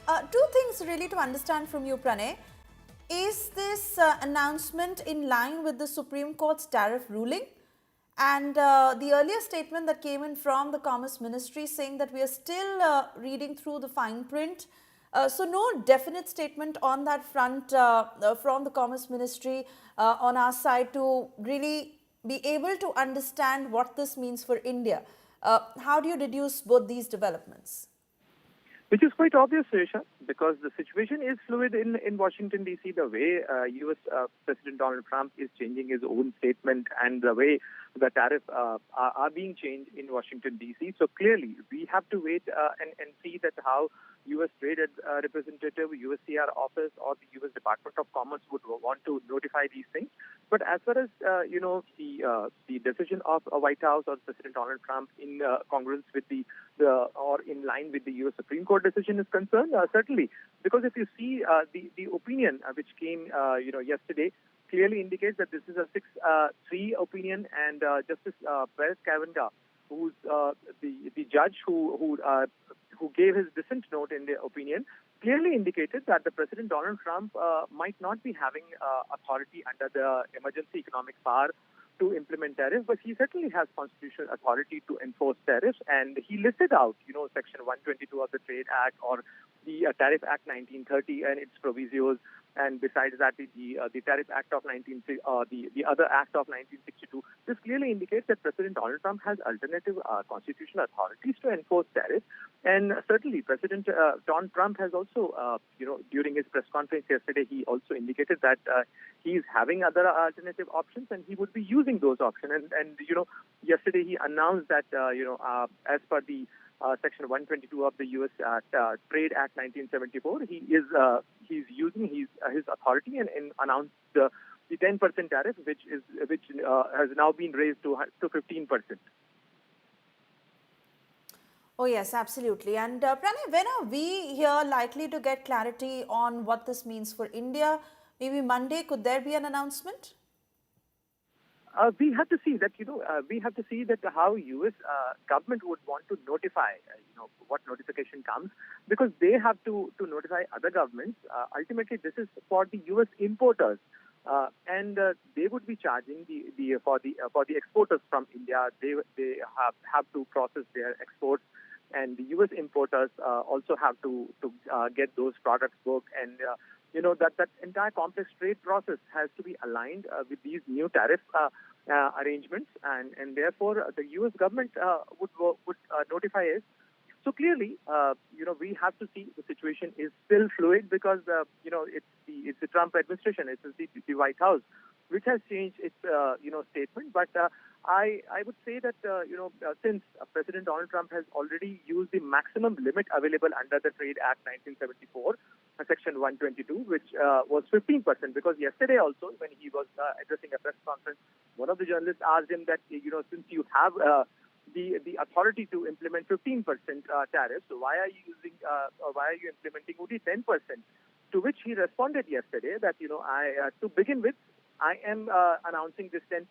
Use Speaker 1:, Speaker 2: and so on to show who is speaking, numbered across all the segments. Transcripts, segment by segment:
Speaker 1: Two things really to understand from you, Pranay. Is this announcement in line with the Supreme Court's tariff ruling? And the earlier statement that came in from the Commerce Ministry saying that we are still reading through the fine print. So no definite statement on that front from the Commerce Ministry on our side to really be able to understand what this means for India. How do you deduce both these developments?
Speaker 2: Which is quite obvious, Suresha, because the situation is fluid in Washington, D.C. The way U.S. President Donald Trump is changing his own statement and the way the tariffs are being changed in Washington, D.C. So clearly, we have to wait and see that how U.S. Trade Representative, USTR office, or the U.S. Department of Commerce would want to notify these things. But as far as the decision of White House or President Donald Trump in congruence with or in line with the U.S. Supreme Court decision is concerned, certainly, because if you see the opinion which came yesterday clearly indicates that this is a 6-3 opinion, and Justice Brett Kavanaugh, who's the judge who gave his dissent note in the opinion, clearly indicated that the President Donald Trump might not be having authority under the emergency economic power to implement tariffs, but he certainly has constitutional authority to enforce tariffs. And he listed out, Section 122 of the Trade Act or the Tariff Act 1930 and its provisos. And besides that, the Tariff Act of the other Act of 1962. This clearly indicates that President Donald Trump has alternative constitutional authorities to enforce tariffs. And certainly, President Donald Trump has also, during his press conference yesterday, he also indicated that he is having other alternative options and he would be using those options. And yesterday he announced that, as per the Section 122 of the U.S. Trade Act 1974, he's using his authority and announced the 10% tariff, which has now been raised to 15%.
Speaker 1: Oh yes, absolutely. And Pranay, when are we here likely to get clarity on what this means for India? Maybe Monday, could there be an announcement?
Speaker 2: We have to see that, we have to see that how U.S. government would want to notify, what notification comes, because they have to notify other governments. Ultimately, this is for the U.S. importers, and they would be charging for the exporters from India. They have to process their exports, and the U.S. importers also have to get those products booked, and that entire complex trade process has to be aligned with these new tariff arrangements, and therefore the U.S. government would notify us. So clearly, we have to see the situation is still fluid because it's the Trump administration, it's the White House, which has changed its statement. But I would say that since President Donald Trump has already used the maximum limit available under the Trade Act 1974, Section 122, which was 15%, because yesterday also when he was addressing a press conference, one of the journalists asked him that since you have the authority to implement 15% tariffs, so why are you implementing only 10%? To which he responded yesterday that to begin with, I am announcing this 10%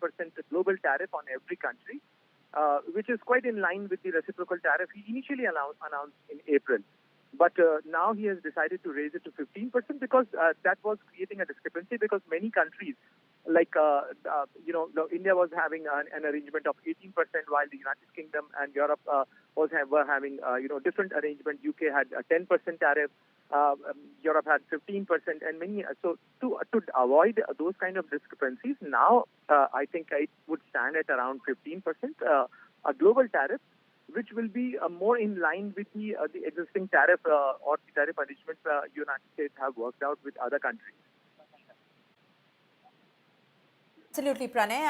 Speaker 2: global tariff on every country, which is quite in line with the reciprocal tariff he initially announced in April. But now he has decided to raise it to 15% because that was creating a discrepancy, because many countries, like India was having an arrangement of 18%, while the United Kingdom and Europe were having different arrangement. UK had a 10% tariff. Europe had 15%, and many. So to avoid those kind of discrepancies, now I think it would stand at around 15%, a global tariff, which will be more in line with the existing tariff or the tariff arrangements United States have worked out with other countries.
Speaker 1: Absolutely, Pranay.